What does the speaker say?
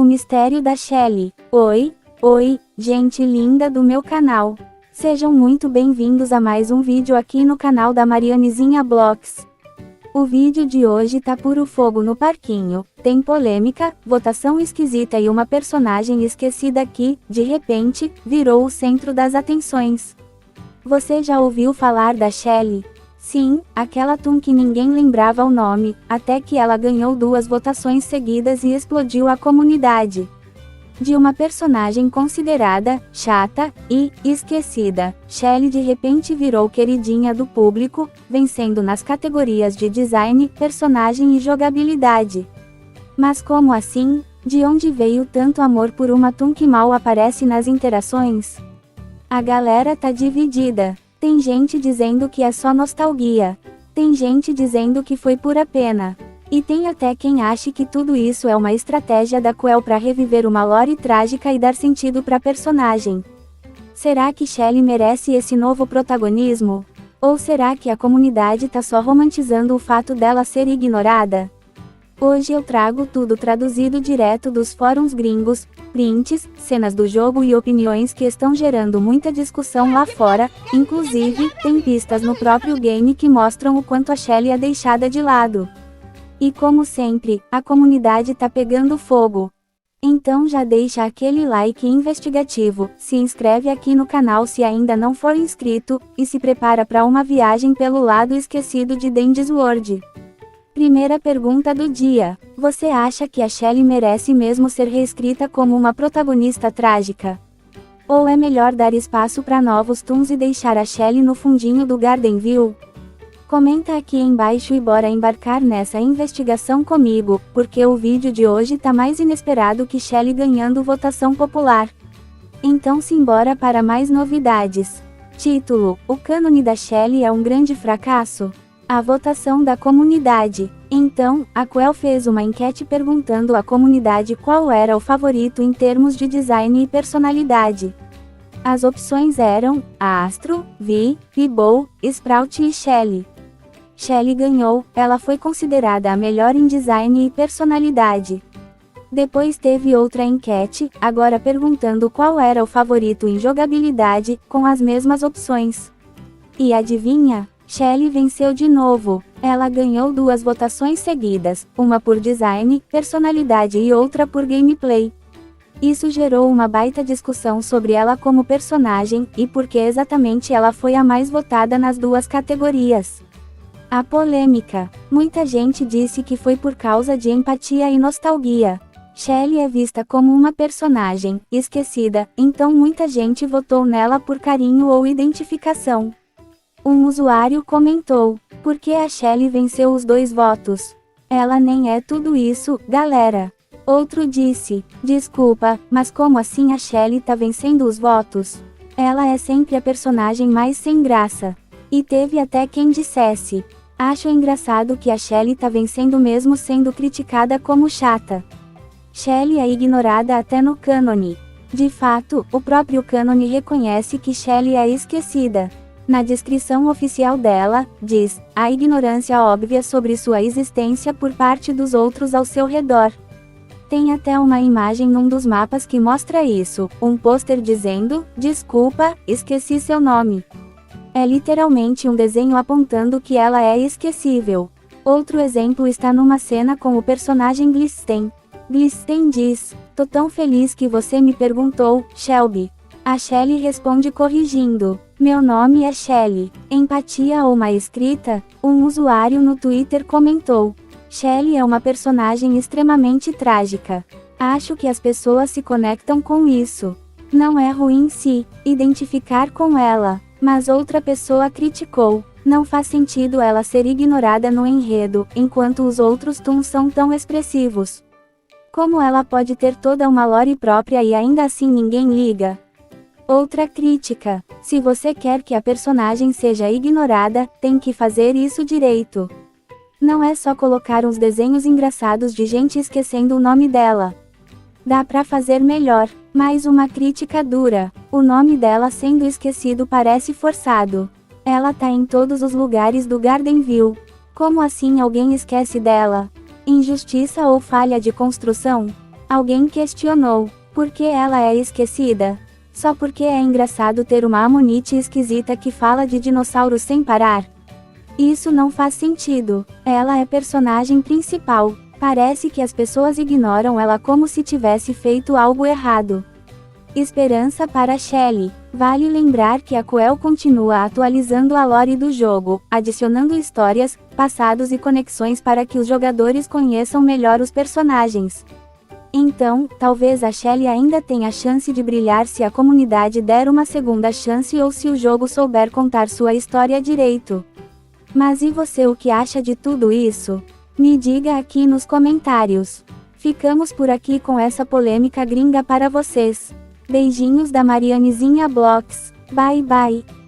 mistério da Shelly. Oi, gente linda do meu canal. Sejam muito bem-vindos a mais um vídeo aqui no canal da Marianezinha Blogs. O vídeo de hoje tá puro fogo no parquinho, tem polêmica, votação esquisita e uma personagem esquecida que, de repente, virou o centro das atenções. Você já ouviu falar da Shelly? Sim, aquela Toon que ninguém lembrava o nome, até que ela ganhou 2 votações seguidas e explodiu a comunidade. De uma personagem considerada chata e esquecida, Shelly de repente virou queridinha do público, vencendo nas categorias de design, personagem e jogabilidade. Mas como assim? De onde veio tanto amor por uma Toon que mal aparece nas interações? A galera tá dividida. Tem gente dizendo que é só nostalgia. Tem gente dizendo que foi pura pena. E tem até quem ache que tudo isso é uma estratégia da Quell para reviver uma lore trágica e dar sentido pra personagem. Será que Shelly merece esse novo protagonismo? Ou será que a comunidade tá só romantizando o fato dela ser ignorada? Hoje eu trago tudo traduzido direto dos fóruns gringos, prints, cenas do jogo e opiniões que estão gerando muita discussão lá fora, inclusive, tem pistas no próprio game que mostram o quanto a Shelly é deixada de lado. E como sempre, a comunidade tá pegando fogo. Então já deixa aquele like investigativo, se inscreve aqui no canal se ainda não for inscrito, e se prepara para uma viagem pelo lado esquecido de Dandy's World. Primeira pergunta do dia: você acha que a Shelly merece mesmo ser reescrita como uma protagonista trágica? Ou é melhor dar espaço para novos Toons e deixar a Shelly no fundinho do Gardenville? Comenta aqui embaixo e bora embarcar nessa investigação comigo, porque o vídeo de hoje tá mais inesperado que Shelly ganhando votação popular. Então simbora para mais novidades. Título: o cânone da Shelly é um grande fracasso? A votação da comunidade. Então, a Quell fez uma enquete perguntando à comunidade qual era o favorito em termos de design e personalidade. As opções eram Astro, Vi, Peebo, Sprout e Shelly. Shelly ganhou, ela foi considerada a melhor em design e personalidade. Depois teve outra enquete, agora perguntando qual era o favorito em jogabilidade, com as mesmas opções. E adivinha? Shelly venceu de novo. Ela ganhou 2 votações seguidas, uma por design, personalidade e outra por gameplay. Isso gerou uma baita discussão sobre ela como personagem, e por que exatamente ela foi a mais votada nas 2 categorias. A polêmica. Muita gente disse que foi por causa de empatia e nostalgia. Shelly é vista como uma personagem esquecida, então muita gente votou nela por carinho ou identificação. Um usuário comentou: por que a Shelly venceu os 2 votos? Ela nem é tudo isso, galera. Outro disse: desculpa, mas como assim a Shelly tá vencendo os votos? Ela é sempre a personagem mais sem graça. E teve até quem dissesse: acho engraçado que a Shelly tá vencendo mesmo sendo criticada como chata. Shelly é ignorada até no cânone. De fato, o próprio cânone reconhece que Shelly é esquecida. Na descrição oficial dela, diz: a ignorância óbvia sobre sua existência por parte dos outros ao seu redor. Tem até uma imagem num dos mapas que mostra isso, um pôster dizendo: desculpa, esqueci seu nome. É literalmente um desenho apontando que ela é esquecível. Outro exemplo está numa cena com o personagem Glisten. Glisten diz: tô tão feliz que você me perguntou, Shelby. A Shelly responde corrigindo: meu nome é Shelly. Empatia ou má escrita? Um usuário no Twitter comentou: Shelly é uma personagem extremamente trágica. Acho que as pessoas se conectam com isso. Não é ruim se identificar com ela. Mas outra pessoa criticou: não faz sentido ela ser ignorada no enredo, enquanto os outros Toons são tão expressivos. Como ela pode ter toda uma lore própria e ainda assim ninguém liga? Outra crítica: se você quer que a personagem seja ignorada, tem que fazer isso direito. Não é só colocar uns desenhos engraçados de gente esquecendo o nome dela. Dá pra fazer melhor. Mais uma crítica dura: o nome dela sendo esquecido parece forçado. Ela tá em todos os lugares do Gardenville. Como assim alguém esquece dela? Injustiça ou falha de construção? Alguém questionou, por que ela é esquecida? Só porque é engraçado ter uma Ammonite esquisita que fala de dinossauros sem parar? Isso não faz sentido. Ela é personagem principal. Parece que as pessoas ignoram ela como se tivesse feito algo errado. Esperança para Shelly. Vale lembrar que a Coel continua atualizando a lore do jogo, adicionando histórias, passados e conexões para que os jogadores conheçam melhor os personagens. Então, talvez a Shelly ainda tenha chance de brilhar se a comunidade der uma segunda chance ou se o jogo souber contar sua história direito. Mas e você, o que acha de tudo isso? Me diga aqui nos comentários. Ficamos por aqui com essa polêmica gringa para vocês. Beijinhos da Marianezinha Blox. Bye bye.